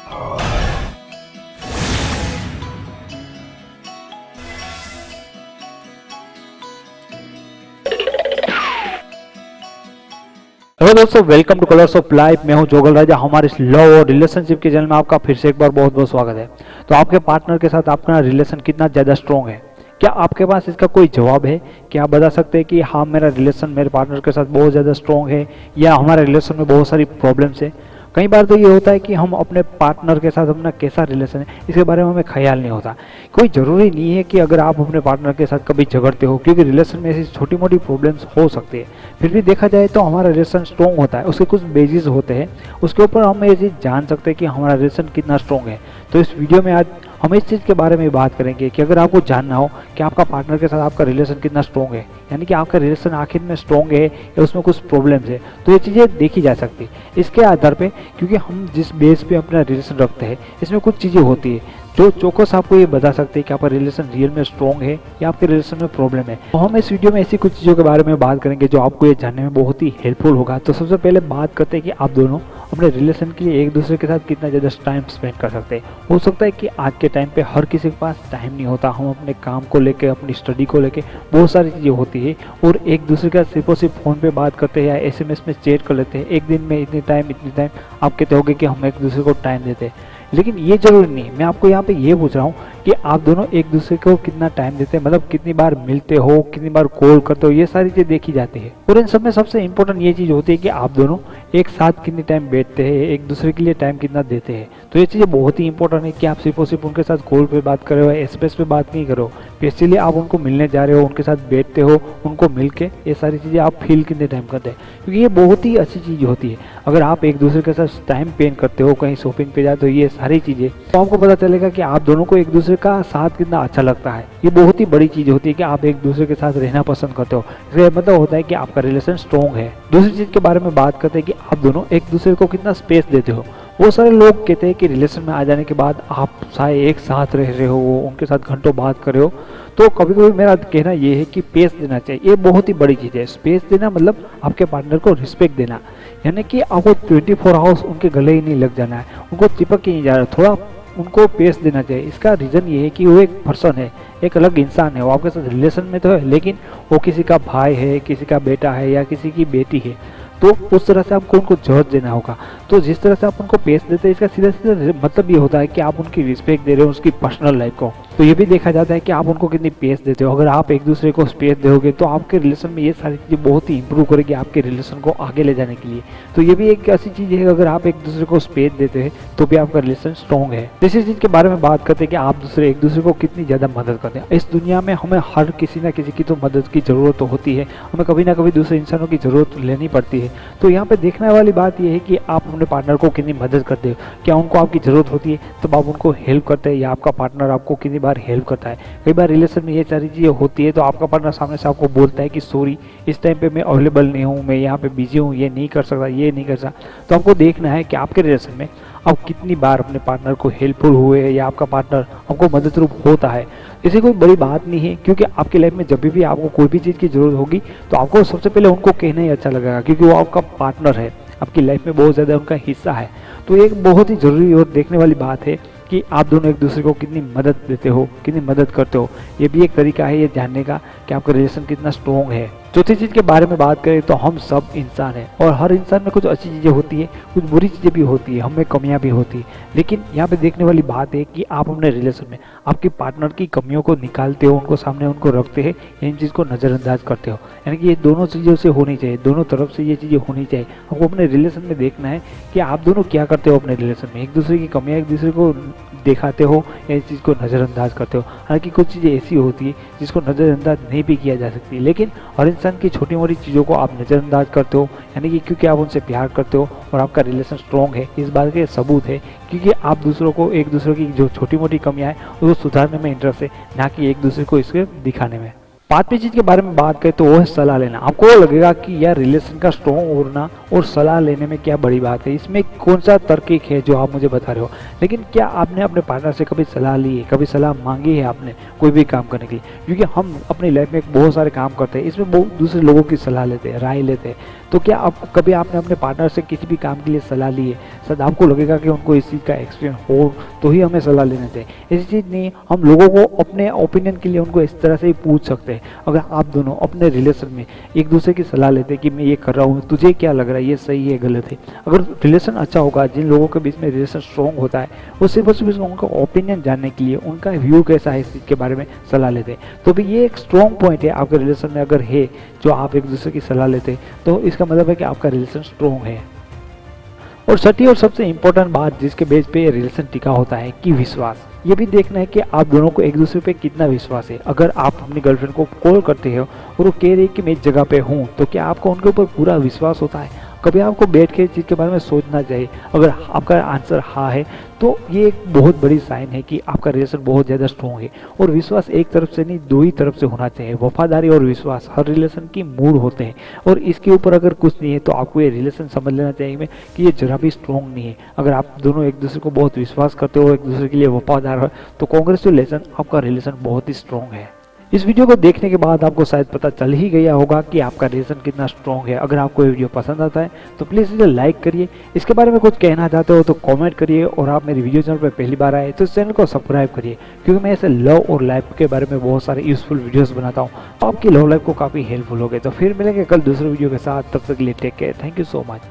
Hello दोस्तों, welcome two colours of life. मैं हूं जोगल राजा। हमारे इस लव और रिलेशनशिप के चैनल में आपका फिर से एक बार बहुत बहुत स्वागत है। तो आपके पार्टनर के साथ आपका रिलेशन कितना ज़्यादा स्ट्रॉन्ग है? क्या आपके पास इसका कोई जवाब है? क्या आप बता सकते हैं कि हाँ, मेरा रिलेशन मेरे पार्टनर के साथ बहुत ज़्यादा स्ट्रॉन्ग है, या हमारे रिलेशन में बहुत सारी प्रॉब्लम्स है? कई बार तो ये होता है कि हम अपने पार्टनर के साथ अपना कैसा रिलेशन है इसके बारे में हमें ख्याल नहीं होता। कोई ज़रूरी नहीं है कि अगर आप अपने पार्टनर के साथ कभी झगड़ते हो, क्योंकि रिलेशन में ऐसी छोटी मोटी प्रॉब्लम्स हो सकती है, फिर भी देखा जाए तो हमारा रिलेशन स्ट्रॉन्ग होता है। उसके कुछ बेसिस होते हैं, उसके ऊपर हम ये चीज़ जान सकते हैं कि हमारा रिलेशन कितना स्ट्रॉन्ग है। तो इस वीडियो में आज हम इस चीज़ के बारे में बात करेंगे कि अगर आपको जानना हो कि आपका पार्टनर के साथ आपका रिलेशन कितना स्ट्रॉन्ग है, यानी कि आपका रिलेशन आखिर में स्ट्रॉन्ग है या उसमें कुछ प्रॉब्लम्स है, तो ये चीज़ें देखी जा सकती है इसके आधार पे। क्योंकि हम जिस बेस पे अपना रिलेशन रखते हैं, इसमें कुछ चीज़ें होती है जो चौकस आपको ये बता सकते हैं कि आपका रिलेशन रियल में स्ट्रॉन्ग है या आपके रिलेशन में प्रॉब्लम है। तो हम इस वीडियो में ऐसी कुछ चीज़ों के बारे में बात करेंगे जो आपको ये जानने में बहुत ही हेल्पफुल होगा। तो सबसे पहले बात करते हैं कि आप दोनों अपने रिलेशन के लिए एक दूसरे के साथ कितना ज़्यादा टाइम स्पेंड कर सकते हैं। हो सकता है कि आज के टाइम पे हर किसी के पास टाइम नहीं होता। हम अपने काम को लेकर, अपनी स्टडी को लेकर बहुत सारी चीज़ें होती है और एक दूसरे के साथ सिर्फ और सिर्फ फ़ोन पे बात करते हैं या SMS में चैट कर लेते हैं। एक दिन में इतनी टाइम आप कहते होगे कि हम एक दूसरे को टाइम देते हैं, लेकिन ये जरूरी नहीं। मैं आपको यहाँ पे ये पूछ रहा हूँ कि आप दोनों एक दूसरे को कितना टाइम देते हैं, मतलब कितनी बार मिलते हो, कितनी बार कॉल करते हो, ये सारी चीज़ देखी जाती है। और इन सब में सबसे इंपॉर्टेंट ये चीज़ होती है कि आप दोनों एक साथ कितने टाइम बैठते हैं, एक दूसरे के लिए टाइम कितना देते हैं। तो ये चीज़ें बहुत ही इंपॉर्टेंट है कि आप सिर्फ और सिर्फ उनके साथ कॉल पे बात कर रहे हो, SMS पे बात नहीं करो। स्पेशली आप उनको मिलने जा रहे हो, उनके साथ बैठते हो, उनको मिल के ये सारी चीज़ें आप फील कितने टाइम करते हैं, क्योंकि ये बहुत ही अच्छी चीज़ होती है। अगर आप एक दूसरे के साथ टाइम स्पेंड करते हो, कहीं शॉपिंग पे जाते हो, ये सारी चीज़ें, तो आपको पता चलेगा कि आप दोनों को एक दूसरे का साथ कितना अच्छा लगता है। ये बहुत ही बड़ी चीज़ होती है कि आप एक दूसरे के साथ रहना पसंद करते हो। इसका मतलब होता है कि आपका रिलेशन स्ट्रॉन्ग है। दूसरी चीज़ के बारे में बात करते हैं कि आप दोनों एक दूसरे को कितना स्पेस देते हो। बहुत सारे लोग कहते हैं कि रिलेशन में आ जाने के बाद आप शायद एक साथ रह रहे हो, उनके साथ घंटों बात कर रहे हो, तो कभी कभी मेरा कहना ये है कि स्पेस देना चाहिए। ये बहुत ही बड़ी चीज़ है। स्पेस देना मतलब आपके पार्टनर को रिस्पेक्ट देना, यानी कि आपको 24 आवर्स उनके गले ही नहीं लग जाना है, उनको चिपक ही नहीं जा रहा, थोड़ा उनको पेस देना चाहिए। इसका रीज़न ये है कि वो एक पर्सन है, एक अलग इंसान है। वो आपके साथ रिलेशन में तो है, लेकिन वो किसी का भाई है, किसी का बेटा है या किसी की बेटी है, तो उस तरह से आपको उनको जज देना होगा। तो जिस तरह से आप उनको पेश देते हैं, इसका सीधा सीधा मतलब ये होता है कि आप उनकी रिस्पेक्ट दे रहे हो, उसकी पर्सनल लाइफ को। तो ये भी देखा जाता है कि आप उनको कितनी पेस देते हो। अगर आप एक दूसरे को स्पेस दोगे तो आपके रिलेशन में ये सारी चीज़ें बहुत ही इंप्रूव करेगी आपके रिलेशन को आगे ले जाने के लिए। तो ये भी एक ऐसी चीज़ है, अगर आप एक दूसरे को स्पेस देते हैं तो भी आपका रिलेशन स्ट्रॉन्ग है। इसी चीज़ के बारे में बात करते हैं कि आप एक दूसरे को कितनी ज़्यादा मदद करते हैं। इस दुनिया में हमें हर किसी ना किसी की तो मदद की ज़रूरत तो होती है, हमें कभी ना कभी दूसरे इंसानों की ज़रूरत लेनी पड़ती है। तो यहाँ पे देखने वाली बात यह है कि आप अपने पार्टनर को कितनी मदद करते हो। क्या उनको आपकी ज़रूरत होती है तब आप उनको हेल्प करते हैं, या आपका पार्टनर आपको कितनी बार हेल्प करता है। कई बार रिलेशन में ये सारी चीज़ें होती है तो आपका पार्टनर सामने से आपको बोलता है कि सॉरी, इस टाइम पे मैं अवेलेबल नहीं हूँ, मैं यहाँ पे बिजी हूँ, ये नहीं कर सकता, ये नहीं कर सकता। तो आपको देखना है कि आपके रिलेशन में आप कितनी बार अपने पार्टनर को हेल्पफुल हुए या आपका पार्टनर आपको मदद रूप होता है। इसे कोई बड़ी बात नहीं है, क्योंकि आपकी लाइफ में जब भी आपको कोई भी चीज़ की ज़रूरत होगी तो आपको सबसे पहले उनको कहना ही अच्छा लगेगा, क्योंकि वो आपका पार्टनर है, आपकी लाइफ में बहुत ज़्यादा उनका हिस्सा है। तो एक बहुत ही ज़रूरी और देखने वाली बात है कि आप दोनों एक दूसरे को कितनी मदद देते हो, कितनी मदद करते हो। ये भी एक तरीका है ये जानने का कि आपका रिलेशन कितना स्ट्रॉन्ग है। चौथी चीज़ के बारे में बात करें तो हम सब इंसान हैं और हर इंसान में कुछ अच्छी चीज़ें होती है, कुछ बुरी चीज़ें भी होती है, हमें कमियां भी होती है। लेकिन यहाँ पे देखने वाली बात है कि आप अपने रिलेशन में आपके पार्टनर की कमियों को निकालते हो, उनको सामने उनको रखते हैं, इन चीज़ को नज़रअंदाज करते हो। यानी कि ये दोनों चीज़ों से होनी चाहिए, दोनों तरफ से ये चीज़ें होनी चाहिए। आपको अपने रिलेशन में देखना है कि आप दोनों क्या करते हो अपने रिलेशन में। एक दूसरे की कमियाँ एक दूसरे को दिखाते हो या इस चीज़ को नज़रअंदाज करते हो। हालांकि कुछ चीज़ें ऐसी होती है जिसको नज़रअंदाज नहीं भी किया जा सकती, लेकिन हर इंसान की छोटी मोटी चीज़ों को आप नज़रअंदाज करते हो, यानी कि क्योंकि आप उनसे प्यार करते हो और आपका रिलेशन स्ट्रॉन्ग है, इस बात के सबूत है। क्योंकि आप दूसरों को, एक दूसरे की जो छोटी मोटी कमियाँ हैं उसको सुधारने में इंटरेस्ट है, ना कि एक दूसरे को इसके दिखाने में। पांचवी चीज के बारे में बात करें तो वो है सलाह लेना। आपको लगेगा कि यार रिलेशन का स्ट्रॉन्ग होना और सलाह लेने में क्या बड़ी बात है, इसमें कौन सा तर्क है जो आप मुझे बता रहे हो। लेकिन क्या आपने अपने पार्टनर से कभी सलाह ली है, कभी सलाह मांगी है आपने कोई भी काम करने के लिए? क्योंकि हम अपनी लाइफ में बहुत सारे काम करते हैं, इसमें बहुत दूसरे लोगों की सलाह लेते हैं, राय लेते हैं। तो क्या आप कभी आपने अपने पार्टनर से किसी भी काम के लिए सलाह ली है, शायद आपको लगेगा कि उनको इस चीज़ का एक्सपीरियंस हो तो ही हमें सलाह लेना चाहिए। ऐसी चीज़ नहीं, हम लोगों को अपने ओपिनियन के लिए उनको इस तरह से ही पूछ सकते हैं। अगर आप दोनों अपने रिलेशन में एक दूसरे की सलाह लेते हैं कि मैं ये कर रहा हूँ, तुझे क्या लग रहा है, ये सही है गलत है, अगर रिलेशन अच्छा होगा, जिन लोगों के बीच में रिलेशन स्ट्रॉन्ग होता है वो सिर्फ और सिर्फ उनका ओपिनियन जानने के लिए, उनका व्यू कैसा है इस चीज़ के बारे में सलाह लेते हैं। तो भी ये एक स्ट्रॉन्ग पॉइंट है आपके रिलेशन में अगर है, जो आप एक दूसरे की सलाह लेते हैं, तो इसका मतलब है कि आपका रिलेशन स्ट्रॉन्ग है। और छठी और सबसे इम्पोर्टेंट बात जिसके बेस पे रिलेशन टिका होता है कि विश्वास। ये भी देखना है कि आप दोनों को एक दूसरे पे कितना विश्वास है। अगर आप अपनी गर्लफ्रेंड को कॉल करते हो और वो कह रही है कि मैं इस जगह पे हूँ, तो क्या आपको उनके ऊपर पूरा विश्वास होता है? कभी आपको बैठ के इस चीज़ के बारे में सोचना चाहिए। अगर आपका आंसर हाँ है तो ये एक बहुत बड़ी साइन है कि आपका रिलेशन बहुत ज़्यादा स्ट्रॉन्ग है। और विश्वास एक तरफ से नहीं, दो ही तरफ से होना चाहिए। वफादारी और विश्वास हर रिलेशन की मूड होते हैं, और इसके ऊपर अगर कुछ नहीं है तो आपको ये रिलेशन समझ लेना चाहिए कि ये जरा भी स्ट्रॉन्ग नहीं है। अगर आप दोनों एक दूसरे को बहुत विश्वास करते हो, एक दूसरे के लिए वफादार हो, तो कांग्रेचुलेसन, आपका रिलेशन बहुत ही स्ट्रॉन्ग है। इस वीडियो को देखने के बाद आपको शायद पता चल ही गया होगा कि आपका रिलेशन कितना स्ट्रॉन्ग है। अगर आपको ये वीडियो पसंद आता है तो प्लीज़ इसे लाइक करिए, इसके बारे में कुछ कहना चाहते हो तो कमेंट करिए, और आप मेरे वीडियो चैनल पर पहली बार आए तो इस चैनल को सब्सक्राइब करिए, क्योंकि मैं ऐसे लव और लाइफ के बारे में बहुत सारे यूजफुल वीडियोस बनाता हूँ। आपकी लव लाइफ को काफ़ी हेल्पफुल होगी। तो फिर मिलेंगे कल दूसरे वीडियो के साथ, तब तक के लिए take care, thank you so much.